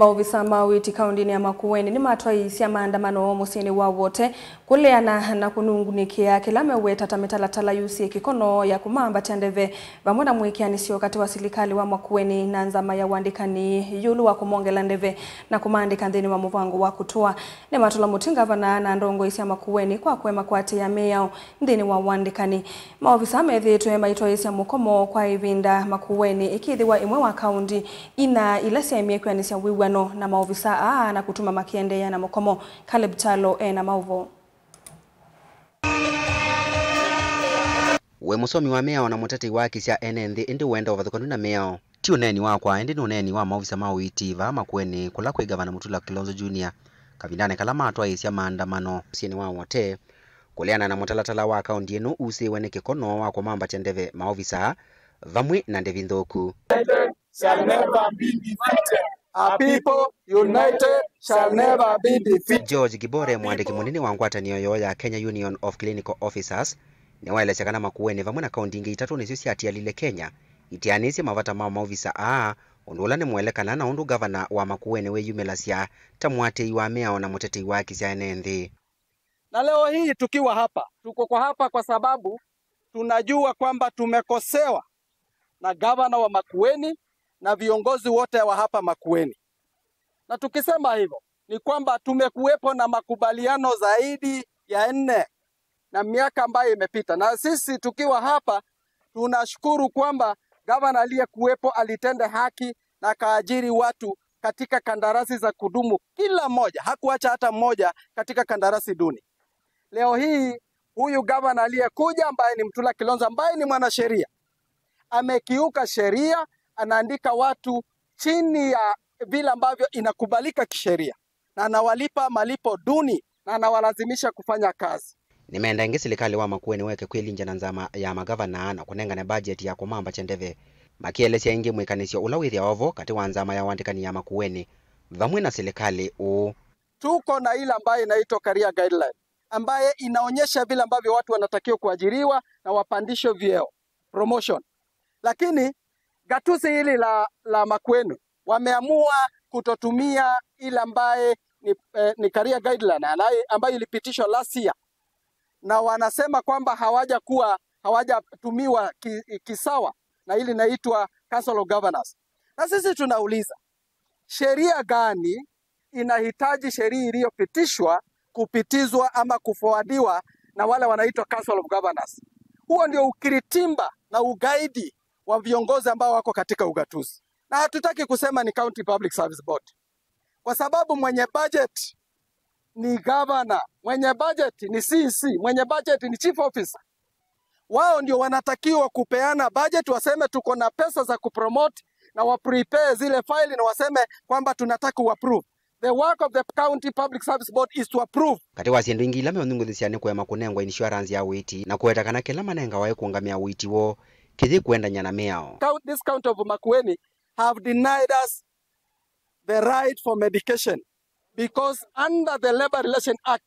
Maofisa mawiti kaundini ya Makueni ni matwaisia maandamano musini wa wote kuleana na kunungunikia kila meweta tamitalatala yusi kikono ya kumamba tendeve vamwe na mwikianisio kati wa serikali wa Makueni na nzama ya wandikani yulu wa kumongela ndeve na kumandika ndini wa muvango wa kutua ni matula mutinga vana na ndongo isi ya Makueni kwa kwema kwa ati ya meyao ndini wa wandikani. Maofisa methitu ya maitwaisia mukomo kwa ivinda Makueni ikithi wa imwe wa kaundi ina ilasi ya miekwanisia wiwa na maofisa na kutuma makiende ya na mukomo Caleb Chalo na mauvo. We musomi wa mea na muteti wa kisia NND indi wenda ovathukanu na mea ti uneni wakwa indi nuneni wa maofisa mawiti va Makueni kula kwi gavana Mutula Kilonzo Jr. kavindane kala matwaisia maandamano musini wa wote kuleana na mutalatala wa kaundi enu usiwe ni kikono wa kumamba tendeve maofisa vamwe na ndevi nthuku. Shall never be defeated. Our people united shall never be defeated. George Gibore mwandiki munini wa ngwatanio yo ya Kenya Union of Clinical Officers ni waeleza kana Makueni vamwe na kaundi ingi itatu nisio siatia lile Kenya itianisi mavata mao maofisa undula ni mwelekana na undu gavana wa Makueni we yumelasia tamwate iwa mea na muteti wa kisia NND. Na leo hii tukiwa hapa, tuko kwa hapa kwa sababu tunajua kwamba tumekosewa na gavana wa Makueni na viongozi wote wa hapa Makueni. Na tukisema hivyo ni kwamba tumekuwepo na makubaliano zaidi ya 4 na miaka ambayo imepita. Na sisi tukiwa hapa tunashukuru kwamba gavana aliyekuwepo alitenda haki na kaajiri watu katika kandarasi za kudumu kila mmoja, hakuacha hata mmoja katika kandarasi duni. Leo hii huyu gavana aliyekuja ambaye ni Mutula Kilonzo ambaye ni mwanasheria amekiuka sheria, anaandika watu chini ya vile ambavyo inakubalika kisheria na anawalipa malipo duni na anawalazimisha kufanya kazi. Nimeenda ingi serikali wa Makueni weke kwilinja na nzama ya magavana na kunenga na budget ya kumamba chendeve makielesya ingi mwikanisio ula withia ovo kati wa nzama ya wandikani ya Makueni vamwe na serikali tuko na ile ambayo inaitwa career guideline ambaye inaonyesha vile ambavyo watu wanatakiwa kuajiriwa na wapandisho vyeo promotion. Lakini gatuzi hili la Makueni wameamua kutotumia ile ambaye ni career guideline ambayo ilipitishwa last year, na wanasema kwamba hawajatumiwa kisawa na ile inaitwa Council of Governors. Na sisi tunauliza, sheria gani inahitaji sheria iliyopitishwa kupitizwa ama kufuadiwa na wale wanaitwa Council of Governors? Huo ndio ukiritimba na ugaidi wa viongozi ambao wako katika ugatuzi. Na hatutaki kusema ni County Public Service Board, kwa sababu mwenye budget ni governor, mwenye budget ni CC, mwenye budget ni chief officer. Wao ndio wanatakiwa kupeana budget, waseme tuko na pesa za kupromote na wa prepare zile file na waseme kwamba tunataka approve. The work of the County Public Service Board is to approve. Kati wasindu ingi ilame onungulisiane kwema kunengwa insurance ya witi na kuetakana kila manenga wae kuungamia witi wo kithi kuenda nyana meao. This county of Makueni have denied us the right for medication because under the Labor Relation Act,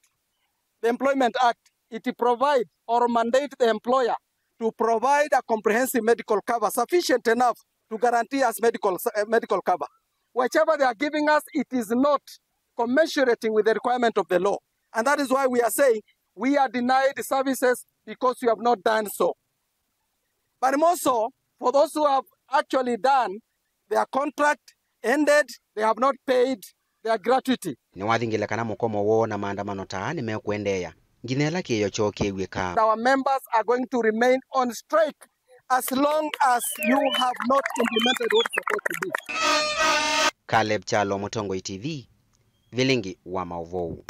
the Employment Act, it provide or mandate the employer to provide a comprehensive medical cover sufficient enough to guarantee us medical cover. Whichever they are giving us, it is not commensurating with the requirement of the law. And that is why we are saying we are denied services because you have not done so. But more so, for those who have actually done, their contract ended, they have not paid their gratuity. Ni wathingile kana mukomo wo na maandamano taa ni mekuendeya nginela kiyo choke wika. Our members are going to remain on strike as long as you have not implemented what is supposed to be. Caleb Chalo, Mutongo TV, Vilingi wa Mauvou.